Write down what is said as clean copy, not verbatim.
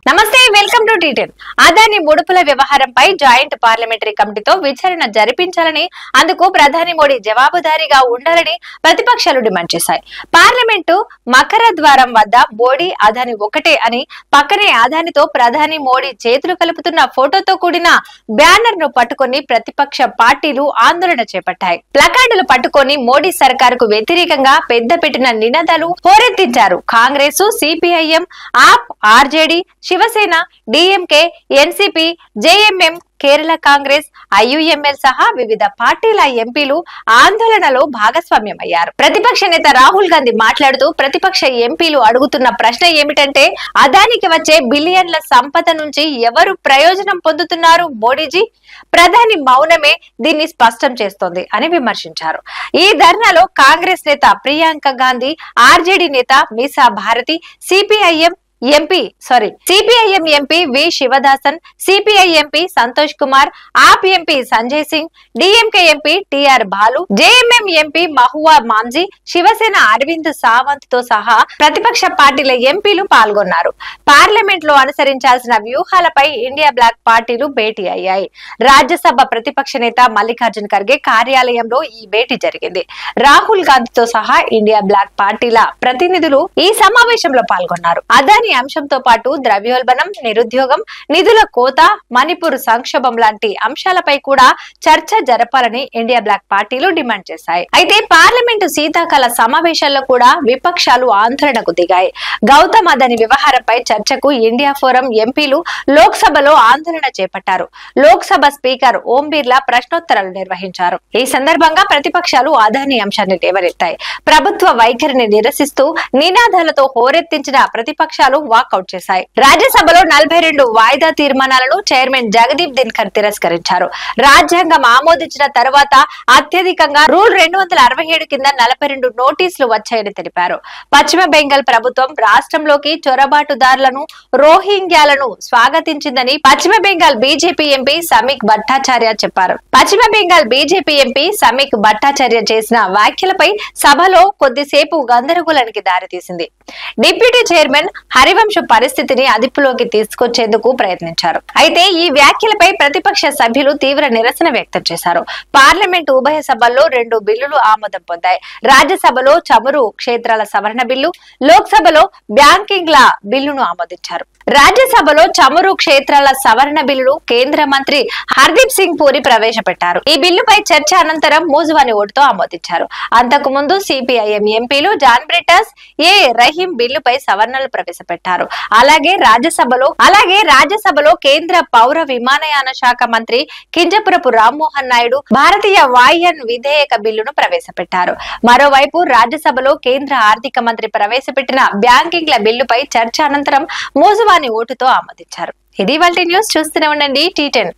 నమస్తే, welcome to టీ10. Adani ముడుపుల వ్యవహారంపై joint parliamentary కమిటీతో విచారణ జరిపించాలని, అందుకు ప్రధాని మోడీ జవాబుదారీగా ఉండాలని ప్రతిపక్షాలు డిమాండ్ చేశాయి. పార్లమెంటు మకర ద్వారం వద్ద మోడీ అదాని ఒకటే అని, పక్కనే అదానితో ప్రధాని మోడీ చేతులు కలుపుతున్న ఫోటోతో కూడిన బ్యానర్ ను పట్టుకుని ప్రతిపక్ష పార్టీలు ఆందోళన చేపట్టాయి. ప్లకార్డులు పట్టుకుని మోడీ సర్కారుకు వ్యతిరేకంగా పెద్ద పెట్టిన నినాదాలు హోరెత్తించారు. కాంగ్రెస్, సిపిఐఎం, ఆప్, ఆర్జేడీ, శివసేన, డిఎంకే, ఎన్సిపి, జేఎంఎం, కేరళ కాంగ్రెస్, ఐయుఎంఎల్ సహా వివిధ పార్టీల ఎంపీలు ఆందోళనలో భాగస్వామ్యమయ్యారు. ప్రతిపక్ష నేత రాహుల్ గాంధీ మాట్లాడుతూ, ప్రతిపక్ష ఎంపీలు అడుగుతున్న ప్రశ్న ఏమిటంటే, అదానికి వచ్చే బిలియన్ల సంపద నుంచి ఎవరు ప్రయోజనం పొందుతున్నారు మోడీజీ? ప్రధాని మౌనమే దీన్ని స్పష్టం చేస్తోంది అని విమర్శించారు. ఈ ధర్నాలో కాంగ్రెస్ నేత ప్రియాంక గాంధీ, ఆర్జేడీ నేత Misa Bharti, CPIM MP V Sivadasan, CPI MP Santosh Kumar, AAP MP Sanjay Singh, DMK MP TR Baalu, JMM MP Mahua Maji, Shiv Sena Arvind Sawant తో సహా ప్రతిపక్ష పార్టీల ఎంపీలు పాల్గొన్నారు. పార్లమెంట్ లో అనుసరించాల్సిన వ్యూహాలపై ఇండియా బ్లాక్ పార్టీలు భేటీ అయ్యాయి. రాజ్యసభ ప్రతిపక్ష నేత మల్లికార్జున్ ఖర్గే కార్యాలయంలో ఈ భేటీ జరిగింది. రాహుల్ గాంధీతో సహా ఇండియా బ్లాక్ పార్టీల ప్రతినిధులు ఈ సమావేశంలో పాల్గొన్నారు. అదాని అంశంతో పాటు ద్రవ్యోల్బణం, నిరుద్యోగం, నిధుల కోత, మణిపూర్ సంక్షోభం లాంటి అంశాలపై కూడా చర్చ జరపాలని ఇండియా బ్లాక్ పార్టీలు డిమాండ్ చేశాయి. అయితే పార్లమెంటు శీతాకాల సమావేశాల్లో కూడా విపక్షాలు ఆందోళనకు దిగాయి. గౌతమ్ అదాని వ్యవహారంపై చర్చకు ఇండియా ఫోరం ఎంపీలు లోక్సభలో ఆందోళన చేపట్టారు. లోక్సభ స్పీకర్ ఓం బిర్లా ప్రశ్నోత్తరాలు నిర్వహించారు. ఈ సందర్భంగా ప్రతిపక్షాలు అదాని అంశాన్ని లేవనెత్తాయి. ప్రభుత్వ వైఖరిని నిరసిస్తూ నినాదాలతో హోరెత్తించిన ప్రతిపక్షాలు వాకౌట్ చేశాయి. రాజ్యసభలో 42 వాయిదా తీర్మానాలను చైర్మన్ జగదీప్ ధన్కర్ తిరస్కరించారు. రాజ్యాంగం ఆమోదించిన తర్వాత అత్యధికంగా రూల్ 267 కింద 42 నోటీసులు వచ్చాయని తెలిపారు. పశ్చిమ బెంగాల్ ప్రభుత్వం రాష్ట్రంలోకి చొరబాటుదారులను, రోహింగ్యాలను స్వాగతించిందని పశ్చిమ బెంగాల్ బీజేపీ ఎంపీ సమీక్ భట్టాచార్య చెప్పారు. పశ్చిమ బెంగాల్ బీజేపీ ఎంపీ సమీక్ భట్టాచార్య చేసిన వ్యాఖ్యలపై సభలో కొద్దిసేపు గందరగోళానికి దారితీసింది. డిప్యూటీ చైర్మన్ హరివంశ్ పరిస్థితిని అదుపులోకి తీసుకొచ్చేందుకు ప్రయత్నించారు. అయితే ఈ వ్యాఖ్యలపై ప్రతిపక్ష సభ్యులు తీవ్ర నిరసన వ్యక్తం చేశారు. పార్లమెంటు ఉభయ సభల్లో 2 బిల్లులు ఆమోదం పొందాయి. రాజ్యసభలో చమురు క్షేత్రాల సవరణ బిల్లు, లోక్సభలో బ్యాంకింగ్ల బిల్లును ఆమోదించారు. రాజ్యసభలో చమురు క్షేత్రాల సవరణ బిల్లును కేంద్ర మంత్రి హర్దీప్ సింగ్ పూరి ప్రవేశపెట్టారు. ఈ బిల్లుపై చర్చ అనంతరం మూజువాని ఓటుతో ఆమోదించారు. అంతకు ముందు సిపిఐఎం ఎంపీలు జాన్ బ్రిటాస్, ఏ రహీం బిల్లుపై సవరణలు ప్రవేశపెట్టారు. అలాగే రాజ్యసభలో కేంద్ర పౌర విమానయాన శాఖ మంత్రి కింజపురపు రామ్మోహన్ నాయుడు భారతీయ వాయుయాన్ విధేయక బిల్లును ప్రవేశపెట్టారు. మరోవైపు రాజ్యసభలో కేంద్ర ఆర్థిక మంత్రి ప్రవేశపెట్టిన బ్యాంకింగ్ల బిల్లుపై చర్చ అనంతరం మూజువాని ఓటుతో ఆమోదించారు. ఇది ఇవాల్టి న్యూస్. చూస్తూనే ఉండండి టీ10.